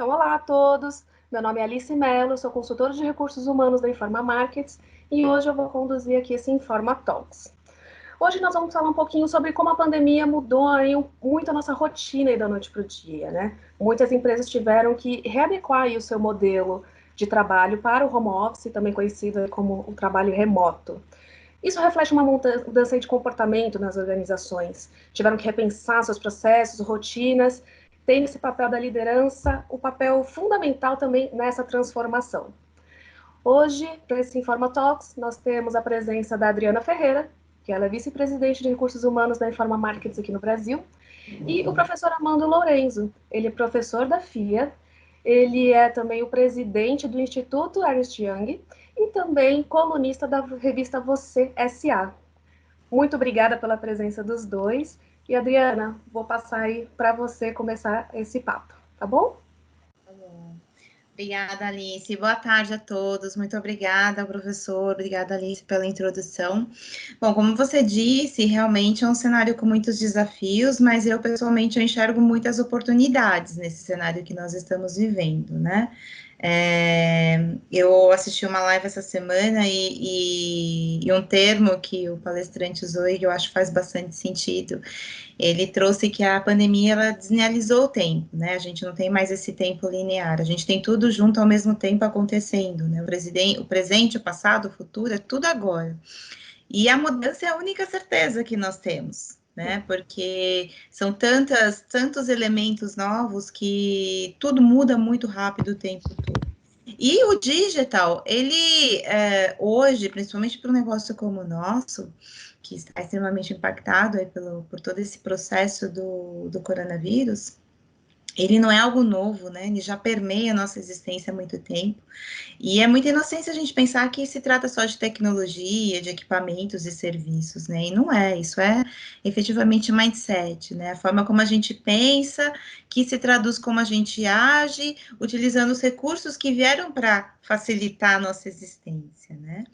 Então, olá a todos. Meu nome é Alice Mello, sou consultora de recursos humanos da Informa Markets e hoje eu vou conduzir aqui esse Informa Talks. Hoje nós vamos falar um pouquinho sobre como a pandemia mudou aí muito a nossa rotina aí da noite para o dia, né? Muitas empresas tiveram que readequar aí o seu modelo de trabalho para o home office, também conhecido como o trabalho remoto. Isso reflete uma mudança de comportamento nas organizações. Tiveram que repensar seus processos, rotinas, tem esse papel da liderança, o papel fundamental também nessa transformação. Hoje, para esse Informa Talks, nós temos a presença da Adriana Ferreira, que ela é vice-presidente de recursos humanos da Informa Markets aqui no Brasil, e o professor Armando Lourenço. Ele é professor da FIA, ele é também o presidente do Instituto Ernst Young e também colunista da revista Você S.A. Muito obrigada pela presença dos dois. E, Adriana, vou passar aí para você começar esse papo, tá bom? Tá bom. Obrigada, Alice. Boa tarde a todos. Muito obrigada, professor. Obrigada, Alice, pela introdução. Bom, como você disse, realmente é um cenário com muitos desafios, mas eu, pessoalmente, eu enxergo muitas oportunidades nesse cenário que nós estamos vivendo, né? Eu assisti uma live essa semana e um termo que o palestrante usou e que eu acho que faz bastante sentido. Ele trouxe que a pandemia, ela deslinearizou o tempo, né? A gente não tem mais esse tempo linear, a gente tem tudo junto ao mesmo tempo acontecendo, né? O presente, o passado, o futuro, é tudo agora. E a mudança é a única certeza que nós temos, né? Porque são tantos elementos novos que tudo muda muito rápido o tempo todo. E o digital, ele hoje, principalmente para um negócio como o nosso, que está extremamente impactado aí por todo esse processo do coronavírus, ele não é algo novo, né? Ele já permeia a nossa existência há muito tempo. E é muita inocência a gente pensar que se trata só de tecnologia, de equipamentos e serviços, né? E não é, isso é efetivamente mindset, né? A forma como a gente pensa, que se traduz como a gente age, utilizando os recursos que vieram para facilitar a nossa existência, né?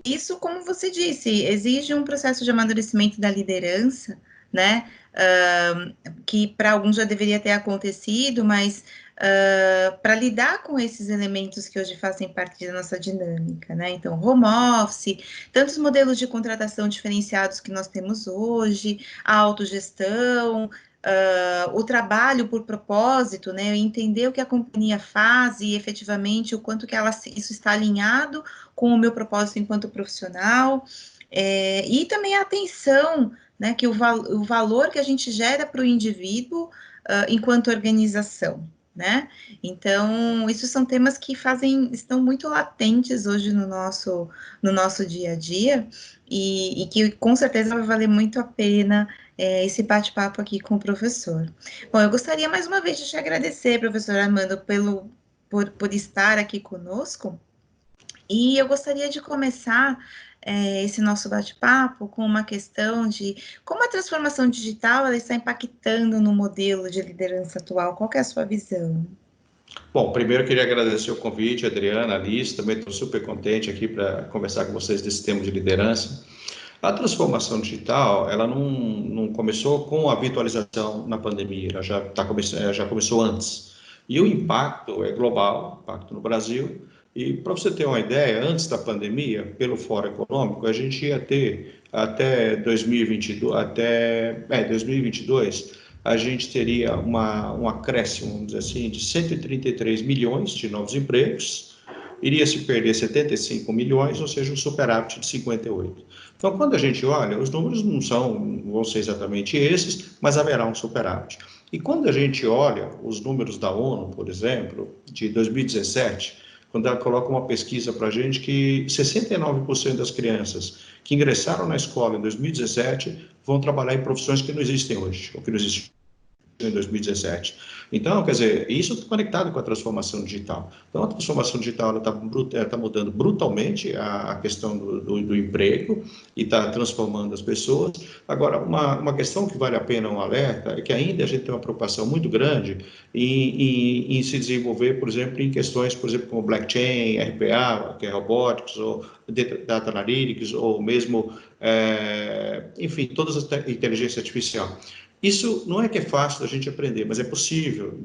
Isso, como você disse, exige um processo de amadurecimento da liderança, né? Que para alguns já deveria ter acontecido, mas para lidar com esses elementos que hoje fazem parte da nossa dinâmica, né? Então, home office, tantos modelos de contratação diferenciados que nós temos hoje, a autogestão, o trabalho por propósito, né? Entender o que a companhia faz e efetivamente o quanto que isso está alinhado com o meu propósito enquanto profissional, e também a atenção, né? Que o valor que a gente gera para o indivíduo enquanto organização. Né? Então, isso são temas que estão muito latentes hoje no nosso dia a dia e que com certeza vai valer muito a pena esse bate-papo aqui com o professor. Bom, eu gostaria mais uma vez de te agradecer, professor Armando, por estar aqui conosco, e eu gostaria de começar esse nosso bate-papo com uma questão de como a transformação digital ela está impactando no modelo de liderança atual. Qual que é a sua visão? Bom, primeiro eu queria agradecer o convite, Adriana, Alice, também estou super contente aqui para conversar com vocês desse tema de liderança. A transformação digital, ela não começou com a virtualização na pandemia, ela já começou antes. E o impacto é global, impacto no Brasil. E para você ter uma ideia, antes da pandemia, pelo Fórum Econômico, a gente ia ter até 2022, a gente teria um acréscimo, vamos dizer assim, de 133 milhões de novos empregos, iria se perder 75 milhões, ou seja, um superávit de 58. Então, quando a gente olha, os números não vão ser exatamente esses, mas haverá um superávit. E quando a gente olha os números da ONU, por exemplo, de 2017, quando ela coloca uma pesquisa para a gente que 69% das crianças que ingressaram na escola em 2017 vão trabalhar em profissões que não existem hoje, ou que não existem em 2017. Então, quer dizer, isso está conectado com a transformação digital. Então, a transformação digital está mudando brutalmente a questão do emprego e está transformando as pessoas. Agora, uma questão que vale a pena um alerta é que ainda a gente tem uma preocupação muito grande em se desenvolver, por exemplo, em questões, por exemplo, como blockchain, RPA, que é robotics, ou data analytics, ou mesmo, enfim, todas as inteligência artificial. Isso não é que é fácil da gente aprender, mas é possível,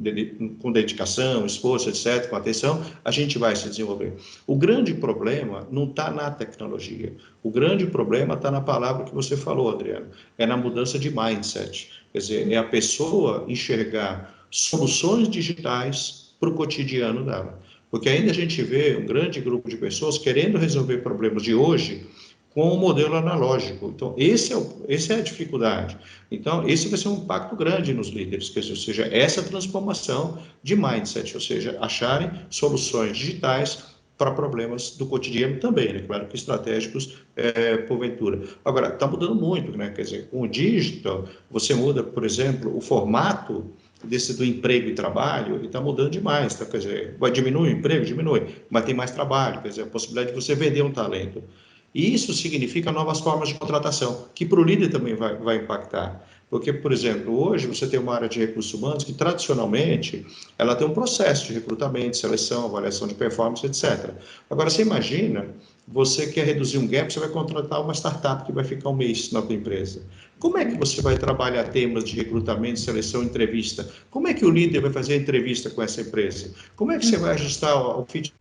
com dedicação, esforço, etc., com atenção, a gente vai se desenvolver. O grande problema não está na tecnologia. O grande problema está na palavra que você falou, Adriano, é na mudança de mindset. Quer dizer, é a pessoa enxergar soluções digitais para o cotidiano dela. Porque ainda a gente vê um grande grupo de pessoas querendo resolver problemas de hoje com o modelo analógico. Então, essa é a dificuldade. Então, esse vai ser um impacto grande nos líderes, ou seja, essa transformação de mindset, ou seja, acharem soluções digitais para problemas do cotidiano também, né? Claro que estratégicos, porventura. Agora, está mudando muito, né? Quer dizer, com o digital, você muda, por exemplo, o formato do emprego e trabalho, e está mudando demais, tá? Quer dizer, vai diminuir o emprego? Diminui, mas tem mais trabalho, quer dizer, a possibilidade de você vender um talento. E isso significa novas formas de contratação, que para o líder também vai impactar. Porque, por exemplo, hoje você tem uma área de recursos humanos que, tradicionalmente, ela tem um processo de recrutamento, seleção, avaliação de performance, etc. Agora, você imagina, você quer reduzir um gap, você vai contratar uma startup que vai ficar um mês na tua empresa. Como é que você vai trabalhar temas de recrutamento, seleção, entrevista? Como é que o líder vai fazer a entrevista com essa empresa? Como é que você vai ajustar o fit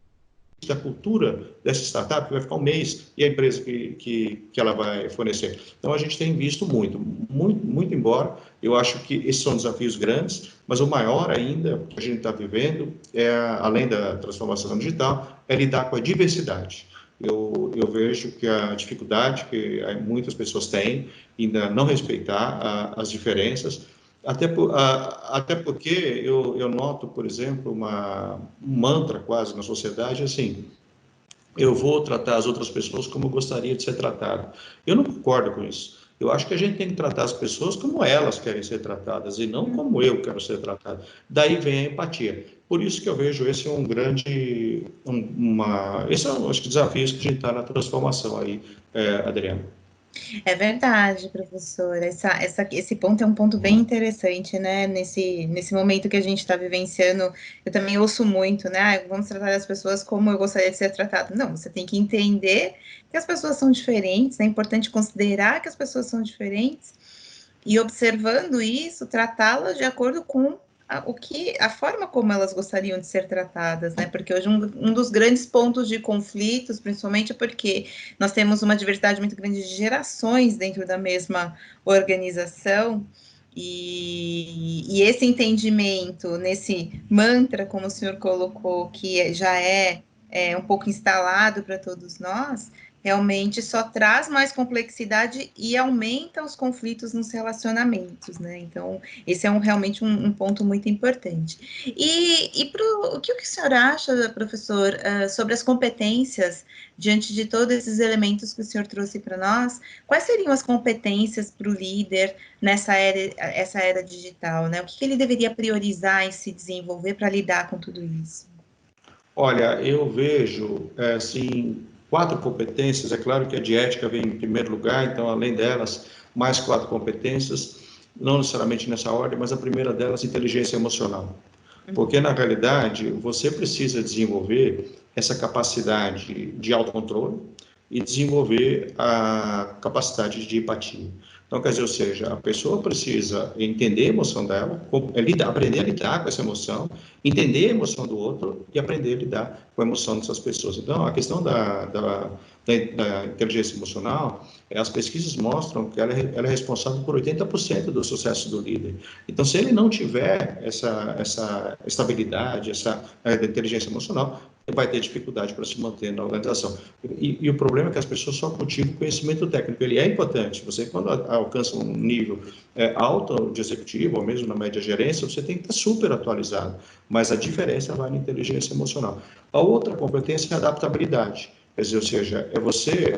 da cultura dessa startup, que vai ficar um mês, e a empresa que ela vai fornecer. Então, a gente tem visto muito embora, eu acho que esses são desafios grandes, mas o maior ainda que a gente está vivendo, além da transformação digital, é lidar com a diversidade. Eu vejo que a dificuldade que muitas pessoas têm ainda não respeitar as diferenças, até porque eu noto, por exemplo, um mantra quase na sociedade, assim, eu vou tratar as outras pessoas como eu gostaria de ser tratado. Eu não concordo com isso. Eu acho que a gente tem que tratar as pessoas como elas querem ser tratadas e não como eu quero ser tratado. Daí vem a empatia. Por isso que eu vejo esse um grande, esse é um, acho que, desafios que a gente está na transformação aí, Adriano. É verdade, professor. Esse ponto é um ponto bem interessante, né? Nesse momento que a gente está vivenciando, eu também ouço muito, né? Vamos tratar as pessoas como eu gostaria de ser tratado. Não, você tem que entender que as pessoas são diferentes, é importante considerar que as pessoas são diferentes e, observando isso, tratá-las de acordo com a forma como elas gostariam de ser tratadas, né? Porque hoje um dos grandes pontos de conflitos, principalmente, é porque nós temos uma diversidade muito grande de gerações dentro da mesma organização, e esse entendimento, nesse mantra, como o senhor colocou, que já é um pouco instalado para todos nós, realmente só traz mais complexidade e aumenta os conflitos nos relacionamentos, né? Então, esse é realmente um ponto muito importante. O que o senhor acha, professor, sobre as competências, diante de todos esses elementos que o senhor trouxe para nós? Quais seriam as competências para o líder essa era digital, né? O que ele deveria priorizar e se desenvolver para lidar com tudo isso? Olha, eu vejo, assim, 4 competências. É claro que a de ética vem em primeiro lugar, então, além delas, mais 4 competências, não necessariamente nessa ordem, mas a primeira delas, inteligência emocional. Porque, na realidade, você precisa desenvolver essa capacidade de autocontrole e desenvolver a capacidade de empatia. Então, quer dizer, ou seja, a pessoa precisa entender a emoção dela, aprender a lidar com essa emoção, entender a emoção do outro e aprender a lidar com a emoção dessas pessoas. Então, a questão da inteligência emocional, as pesquisas mostram que ela é responsável por 80% do sucesso do líder. Então, se ele não tiver essa estabilidade, essa inteligência emocional, vai ter dificuldade para se manter na organização. E o problema é que as pessoas só cultivam conhecimento técnico. Ele é importante. Você, quando alcança um nível alto de executivo, ou mesmo na média gerência, você tem que estar super atualizado. Mas a diferença vai na inteligência emocional. A outra competência é a adaptabilidade. Quer dizer, ou seja,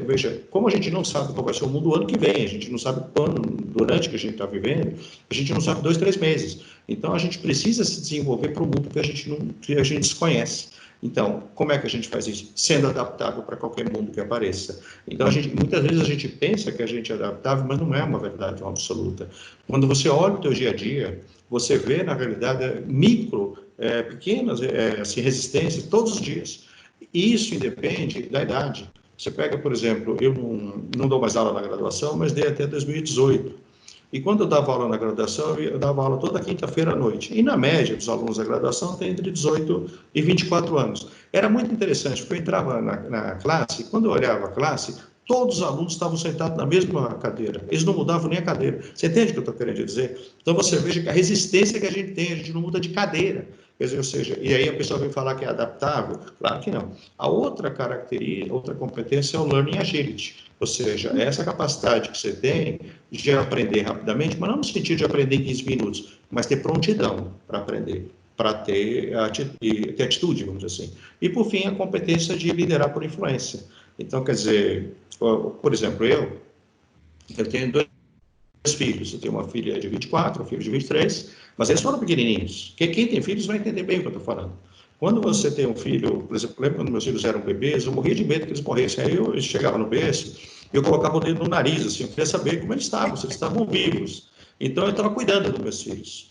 veja, como a gente não sabe qual vai ser o mundo o ano que vem, a gente não sabe quando, durante que a gente está vivendo, a gente não sabe 2, 3 meses. Então, a gente precisa se desenvolver para um mundo que a gente desconhece. Então, como é que a gente faz isso? Sendo adaptável para qualquer mundo que apareça. Então, muitas vezes a gente pensa que a gente é adaptável, mas não é uma verdade absoluta. Quando você olha o teu dia a dia, você vê, na realidade, pequenas assim, resistências todos os dias. E isso independe da idade. Você pega, por exemplo, eu não dou mais aula na graduação, mas dei até 2018. E quando eu dava aula na graduação, eu dava aula toda quinta-feira à noite. E na média dos alunos da graduação tem entre 18 e 24 anos. Era muito interessante, porque eu entrava na classe, e quando eu olhava a classe, todos os alunos estavam sentados na mesma cadeira. Eles não mudavam nem a cadeira. Você entende o que eu estou querendo dizer? Então você veja que a resistência que a gente não muda de cadeira. Quer dizer, ou seja, e aí a pessoa vem falar que é adaptável? Claro que não. A outra característica, outra competência é o Learning Agility, ou seja, essa capacidade que você tem de aprender rapidamente, mas não no sentido de aprender em 15 minutos, mas ter prontidão para aprender, para ter atitude, vamos dizer assim. E, por fim, a competência de liderar por influência. Então, quer dizer, por exemplo, eu tenho dois filhos, eu tenho uma filha de 24, um filho de 23, mas eles foram pequenininhos. Quem tem filhos vai entender bem o que eu estou falando. Quando você tem um filho, por exemplo, lembra quando meus filhos eram bebês, eu morria de medo que eles morressem. Aí eu chegava no berço, eu colocava o dedo no nariz, assim, eu queria saber como eles estavam, se eles estavam vivos. Então eu estava cuidando dos meus filhos.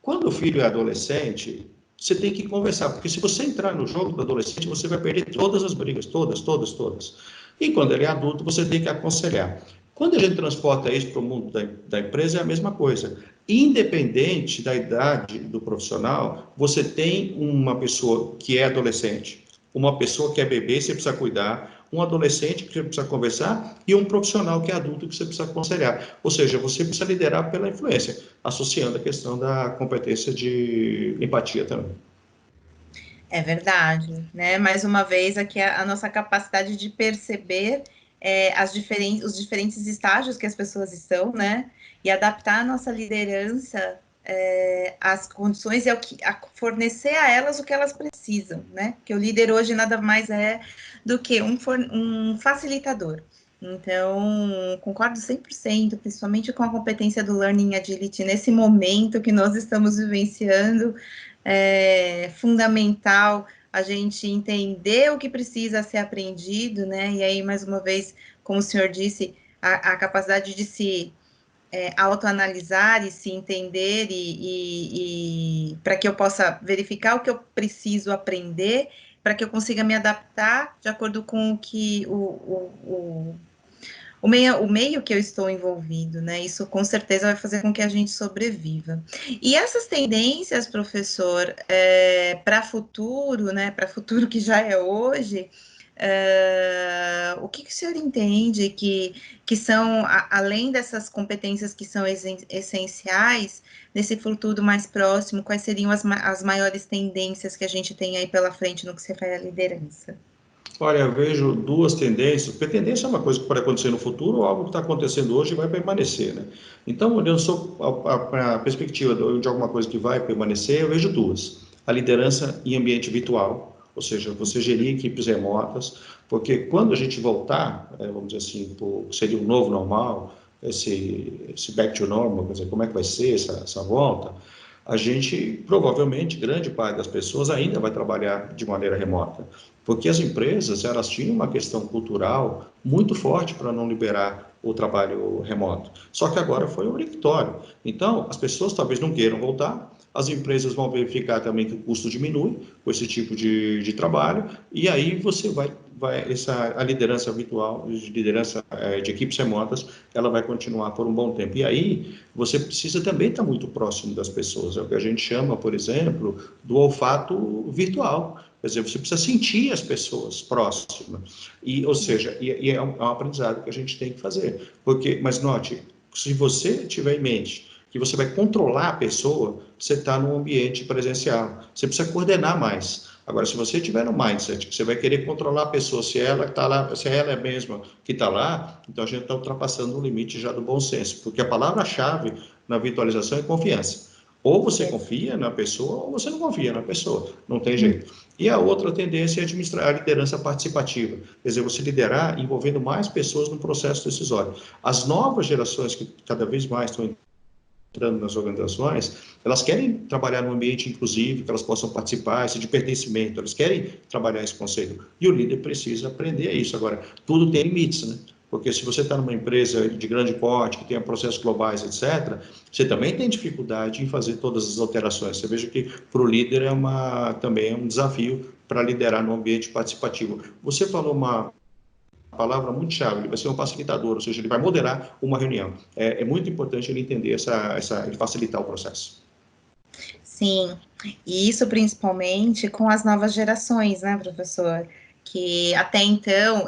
Quando o filho é adolescente, você tem que conversar, porque se você entrar no jogo do adolescente, você vai perder todas as brigas, todas, todas, todas. E quando ele é adulto, você tem que aconselhar. Quando a gente transporta isso para o mundo da empresa, é a mesma coisa. Independente da idade do profissional, você tem uma pessoa que é adolescente, uma pessoa que é bebê, você precisa cuidar, um adolescente que você precisa conversar e um profissional que é adulto que você precisa aconselhar. Ou seja, você precisa liderar pela influência, associando a questão da competência de empatia também. É verdade, né? Mais uma vez, aqui a nossa capacidade de perceber os diferentes estágios que as pessoas estão, né? E adaptar a nossa liderança às condições e a fornecer a elas o que elas precisam, né? Porque o líder hoje nada mais é do que um facilitador. Então, concordo 100%, principalmente com a competência do Learning Agility nesse momento que nós estamos vivenciando. É fundamental a gente entender o que precisa ser aprendido, né? E aí, mais uma vez, como o senhor disse, a capacidade de se autoanalisar e se entender e para que eu possa verificar o que eu preciso aprender, para que eu consiga me adaptar de acordo com o que o meio que eu estou envolvido, né? Isso com certeza vai fazer com que a gente sobreviva. E essas tendências, professor, para futuro, né? Para futuro que já é hoje, o que o senhor entende que são, além dessas competências que são essenciais, nesse futuro mais próximo, quais seriam as maiores tendências que a gente tem aí pela frente no que se refere à liderança? Olha, eu vejo duas tendências, porque tendência é uma coisa que pode acontecer no futuro ou algo que está acontecendo hoje e vai permanecer, né? Então, olhando só a perspectiva de alguma coisa que vai permanecer, eu vejo duas. A liderança em ambiente virtual, ou seja, você gerir equipes remotas, porque quando a gente voltar, vamos dizer assim, seria um novo normal, esse back to normal, quer dizer, como é que vai ser essa volta, a gente, provavelmente, grande parte das pessoas ainda vai trabalhar de maneira remota, porque as empresas, elas tinham uma questão cultural muito forte para não liberar o trabalho remoto, só que agora foi obrigatório. Então, as pessoas talvez não queiram voltar, as empresas vão verificar também que o custo diminui com esse tipo de trabalho, e aí você a liderança virtual, liderança de equipes remotas, ela vai continuar por um bom tempo. E aí, você precisa também estar muito próximo das pessoas, é o que a gente chama, por exemplo, do olfato virtual. Quer dizer, você precisa sentir as pessoas próximas. Ou seja, é um aprendizado que a gente tem que fazer. Mas note, se você tiver em mente que você vai controlar a pessoa, você está num ambiente presencial. Você precisa coordenar mais. Agora, se você tiver no mindset que você vai querer controlar a pessoa, se ela está lá, se ela é mesma que está lá, então a gente está ultrapassando o limite já do bom senso, porque a palavra-chave na virtualização é confiança. Ou você confia na pessoa, ou você não confia na pessoa. Não tem jeito. E a outra tendência é administrar a liderança participativa. Quer dizer, você liderar envolvendo mais pessoas no processo decisório. As novas gerações que cada vez mais estão entrando nas organizações, elas querem trabalhar num ambiente inclusivo, que elas possam participar, esse de pertencimento, elas querem trabalhar esse conceito. E o líder precisa aprender isso. Agora, tudo tem limites, né? Porque se você está numa empresa de grande porte, que tenha processos globais, etc., você também tem dificuldade em fazer todas as alterações. Você veja que para o líder também é um desafio para liderar no ambiente participativo. Você falou uma palavra muito chave, ele vai ser um facilitador, ou seja, ele vai moderar uma reunião. É muito importante ele entender ele facilitar o processo. Sim, e isso principalmente com as novas gerações, né, professor? Que até então,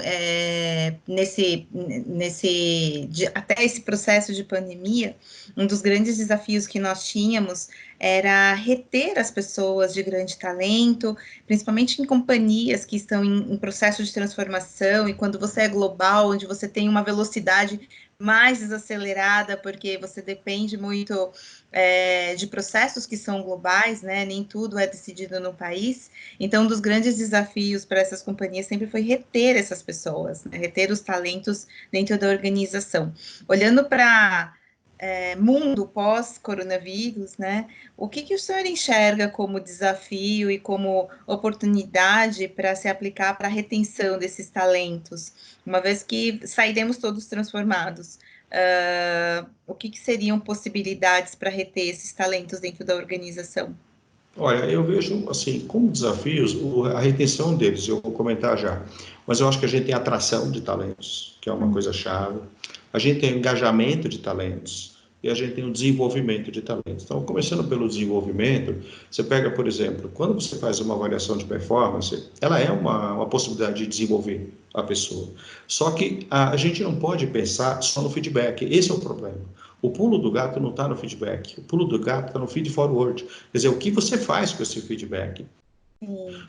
até esse processo de pandemia, um dos grandes desafios que nós tínhamos era reter as pessoas de grande talento, principalmente em companhias que estão em processo de transformação, e quando você é global, onde você tem uma velocidade mais desacelerada, porque você depende muito de processos que são globais, né? Nem tudo é decidido no país. Então, um dos grandes desafios para essas companhias sempre foi reter essas pessoas, né? Reter os talentos dentro da organização. Olhando para mundo pós-coronavírus, né? O que o senhor enxerga como desafio e como oportunidade para se aplicar para a retenção desses talentos, uma vez que sairemos todos transformados? O que seriam possibilidades para reter esses talentos dentro da organização? Olha, eu vejo, assim, como desafios, a retenção deles, eu vou comentar já, mas eu acho que a gente tem atração de talentos, que é uma coisa chave, a gente tem engajamento de talentos, e a gente tem o desenvolvimento de talentos. Então, começando pelo desenvolvimento, você pega, por exemplo, quando você faz uma avaliação de performance, ela é uma possibilidade de desenvolver a pessoa. Só que a gente não pode pensar só no feedback, esse é o problema. O pulo do gato não está no feedback, o pulo do gato está no feed forward. Quer dizer, o que você faz com esse feedback?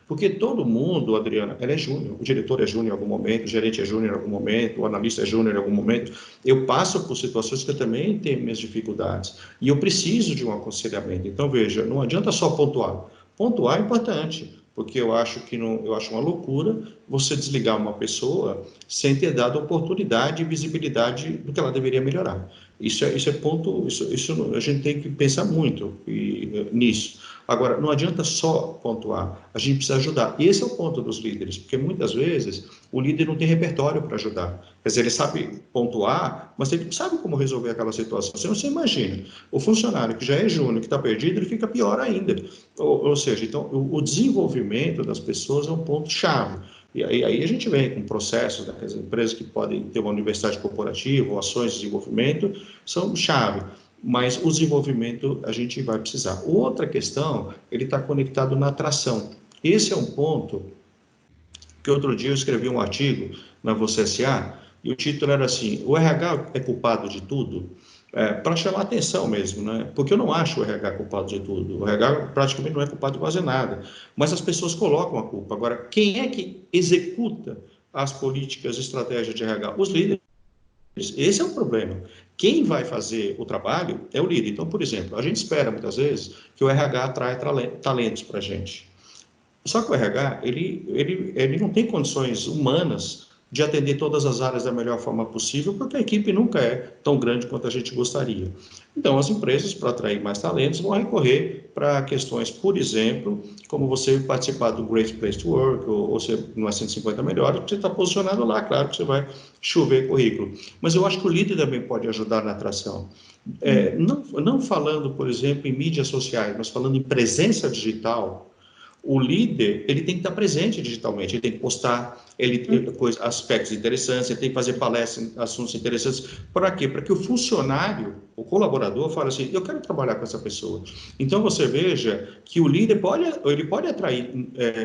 Porque todo mundo, Adriana, ela é júnior. O diretor é júnior em algum momento, o gerente é júnior em algum momento, o analista é júnior em algum momento. Eu passo por situações que eu também tenho minhas dificuldades. E eu preciso de um aconselhamento. Então, veja, não adianta só pontuar. Pontuar é importante, porque eu acho uma loucura você desligar uma pessoa sem ter dado oportunidade e visibilidade do que ela deveria melhorar. Isso é ponto, isso a gente tem que pensar muito nisso. Agora, não adianta só pontuar, a gente precisa ajudar. E esse é o ponto dos líderes, porque muitas vezes o líder não tem repertório para ajudar. Quer dizer, ele sabe pontuar, mas ele não sabe como resolver aquela situação. Você imagina, o funcionário que já é júnior, que está perdido, ele fica pior ainda. Ou seja, então, o desenvolvimento das pessoas é um ponto-chave. E aí a gente vem com processos, né, as empresas que podem ter uma universidade corporativa ou ações de desenvolvimento são chave, mas o desenvolvimento a gente vai precisar. Outra questão, ele está conectado na atração. Esse é um ponto que outro dia eu escrevi um artigo na Você SA e o título era assim, o RH é culpado de tudo? Para chamar atenção mesmo, né? Porque eu não acho o RH culpado de tudo. O RH praticamente não é culpado de quase nada, mas as pessoas colocam a culpa. Agora, quem é que executa as políticas e estratégias de RH? Os líderes. Esse é o problema. Quem vai fazer o trabalho é o líder. Então, por exemplo, a gente espera muitas vezes que o RH atraia talentos para a gente. Só que o RH, ele não tem condições humanas de atender todas as áreas da melhor forma possível, porque a equipe nunca é tão grande quanto a gente gostaria. Então, as empresas, para atrair mais talentos, vão recorrer para questões, por exemplo, como você participar do Great Place to Work, ou você não é 150 melhores, você está posicionado lá, claro que você vai chover currículo. Mas eu acho que o líder também pode ajudar na atração. Não falando, por exemplo, em mídias sociais, mas falando em presença digital. O líder, ele tem que estar presente digitalmente, ele tem que postar aspectos interessantes, ele tem que fazer palestras em assuntos interessantes. Para quê? Para que o funcionário, o colaborador, fale assim, eu quero trabalhar com essa pessoa. Então, você veja que o líder pode atrair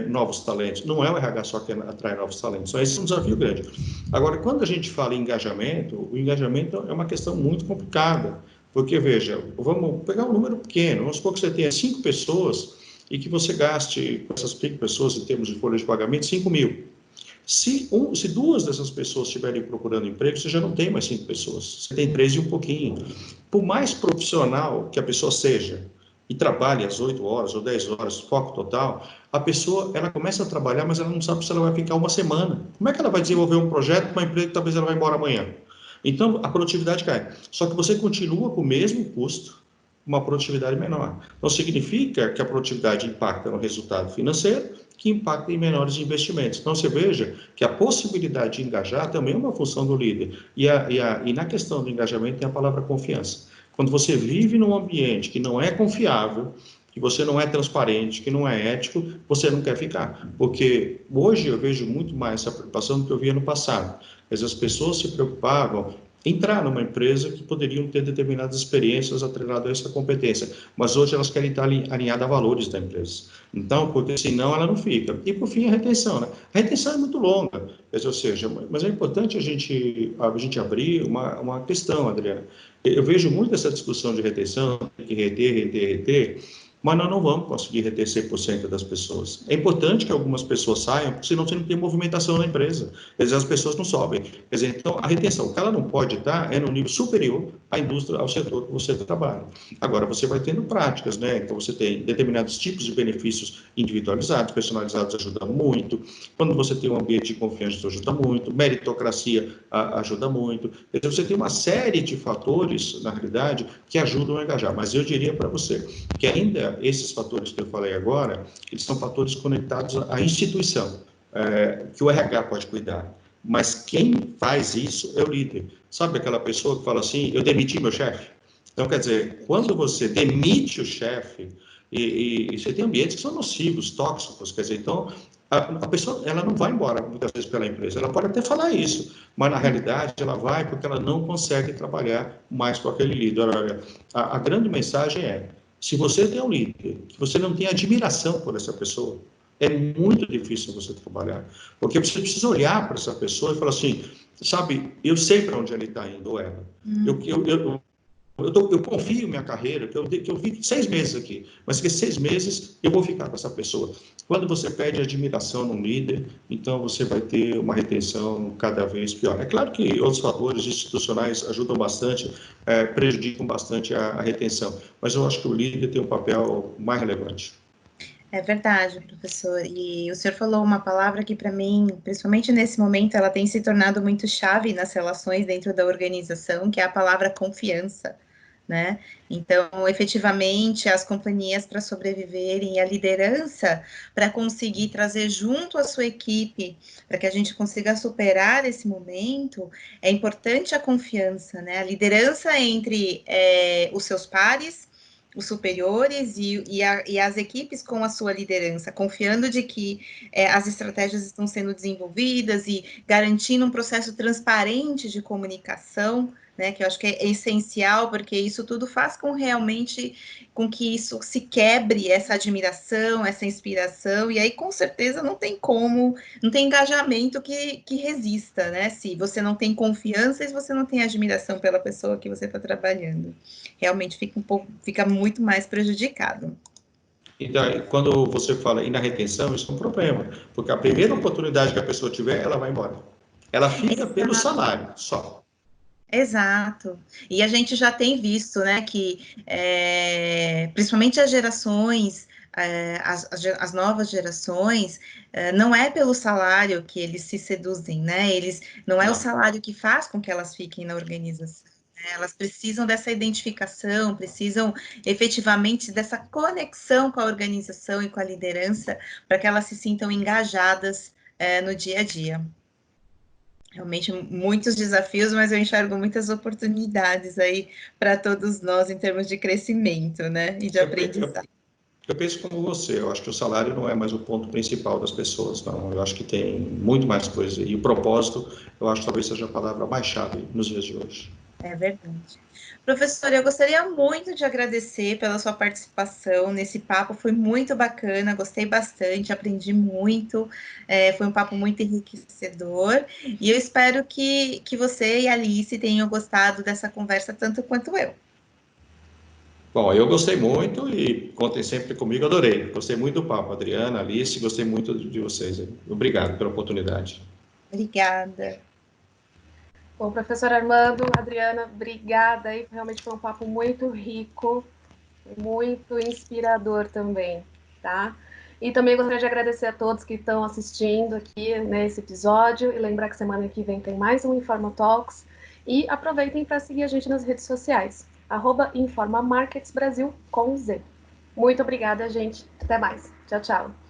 novos talentos, não é o RH só que atrai novos talentos, só esse é um desafio grande. Agora, quando a gente fala em engajamento, o engajamento é uma questão muito complicada, porque, veja, vamos pegar um número pequeno, vamos supor que você tenha 5 pessoas e que você gaste com essas 5 pessoas, em termos de folha de pagamento, 5 mil. Se 2 dessas pessoas estiverem procurando emprego, você já não tem mais 5 pessoas, você tem 3 e um pouquinho. Por mais profissional que a pessoa seja, e trabalhe às 8 horas ou 10 horas, foco total, a pessoa, ela começa a trabalhar, mas ela não sabe se ela vai ficar uma semana. Como é que ela vai desenvolver um projeto para uma empresa que talvez ela vai embora amanhã? Então, a produtividade cai. Só que você continua com o mesmo custo, uma produtividade menor. Então, significa que a produtividade impacta no resultado financeiro, que impacta em menores investimentos. Então, você veja que a possibilidade de engajar também é uma função do líder. E na questão do engajamento tem a palavra confiança. Quando você vive num ambiente que não é confiável, que você não é transparente, que não é ético, você não quer ficar. Porque hoje eu vejo muito mais essa preocupação do que eu via no passado. Mas as pessoas se preocupavam em entrar numa empresa que poderiam ter determinadas experiências atreladas a essa competência, mas hoje elas querem estar alinhadas a valores da empresa. Então, porque senão ela não fica. E, por fim, a retenção, né? A retenção é muito longa, ou seja, mas é importante a gente abrir uma questão, Adriana. Eu vejo muito essa discussão de retenção, tem que reter, mas nós não vamos conseguir reter 100% das pessoas. É importante que algumas pessoas saiam, porque senão você não tem movimentação na empresa. Quer dizer, as pessoas não sobem. Quer dizer, então, a retenção, o que ela não pode estar é no nível superior à indústria, ao setor que você trabalha. Agora, você vai tendo práticas, né? Então, você tem determinados tipos de benefícios individualizados, personalizados, ajudam muito. Quando você tem um ambiente de confiança, isso ajuda muito. Meritocracia ajuda muito. Quer dizer, você tem uma série de fatores, na realidade, que ajudam a engajar. Mas eu diria para você que ainda esses fatores que eu falei agora, eles são fatores conectados à instituição, que o RH pode cuidar. Mas quem faz isso é o líder. Sabe aquela pessoa que fala assim, eu demiti meu chefe? Então, quer dizer, quando você demite o chefe, e você tem ambientes que são nocivos, tóxicos, quer dizer, então, a pessoa, ela não vai embora, muitas vezes, pela empresa. Ela pode até falar isso, mas, na realidade, ela vai porque ela não consegue trabalhar mais com aquele líder. Olha, a grande mensagem é, se você tem um líder, que você não tem admiração por essa pessoa, é muito difícil você trabalhar, porque você precisa olhar para essa pessoa e falar assim, sabe, eu sei para onde ele está indo, ou ela. Eu confio minha carreira, que eu vivo 6 meses aqui, mas que 6 meses eu vou ficar com essa pessoa. Quando você pede admiração num líder, então você vai ter uma retenção cada vez pior. É claro que outros fatores institucionais ajudam bastante, prejudicam bastante a retenção, mas eu acho que o líder tem um papel mais relevante. É verdade, professor. E o senhor falou uma palavra que, para mim, principalmente nesse momento, ela tem se tornado muito chave nas relações dentro da organização, que é a palavra confiança, né? Então, efetivamente, as companhias, para sobreviverem, a liderança, para conseguir trazer junto a sua equipe, para que a gente consiga superar esse momento, é importante a confiança, né? A liderança entre os seus pares, os superiores e as equipes com a sua liderança, confiando de que as estratégias estão sendo desenvolvidas e garantindo um processo transparente de comunicação, né, que eu acho que é essencial, porque isso tudo faz com que isso se quebre, essa admiração, essa inspiração, e aí com certeza não tem engajamento que resista, né, se você não tem confiança e se você não tem admiração pela pessoa que você está trabalhando. Realmente fica muito mais prejudicado. Então, quando você fala na retenção, isso é um problema, porque a primeira oportunidade que a pessoa tiver, ela vai embora. Ela fica pelo salário, só. Exato. E a gente já tem visto, né, que principalmente as gerações, as novas gerações, não é pelo salário que eles se seduzem, né? Não é o salário que faz com que elas fiquem na organização. Elas precisam dessa identificação, precisam efetivamente dessa conexão com a organização e com a liderança, para que elas se sintam engajadas no dia a dia. Realmente muitos desafios, mas eu enxergo muitas oportunidades aí para todos nós em termos de crescimento, né? E de aprendizado. Eu penso como você, eu acho que o salário não é mais o ponto principal das pessoas, não. Eu acho que tem muito mais coisa. E o propósito, eu acho que talvez seja a palavra mais chave nos dias de hoje. É verdade. Professor, eu gostaria muito de agradecer pela sua participação nesse papo, foi muito bacana, gostei bastante, aprendi muito, foi um papo muito enriquecedor, e eu espero que você e a Alice tenham gostado dessa conversa tanto quanto eu. Bom, eu gostei muito e contem sempre comigo, adorei. Gostei muito do papo, Adriana, Alice, gostei muito de vocês. Obrigado pela oportunidade. Obrigada. Bom, professor Armando, Adriana, obrigada aí, realmente foi um papo muito rico, muito inspirador também, tá? E também gostaria de agradecer a todos que estão assistindo aqui nesse episódio e lembrar que semana que vem tem mais um Informa Talks e aproveitem para seguir a gente nas redes sociais, @InformaMarketsBrasil com Z. Muito obrigada, gente. Até mais. Tchau, tchau.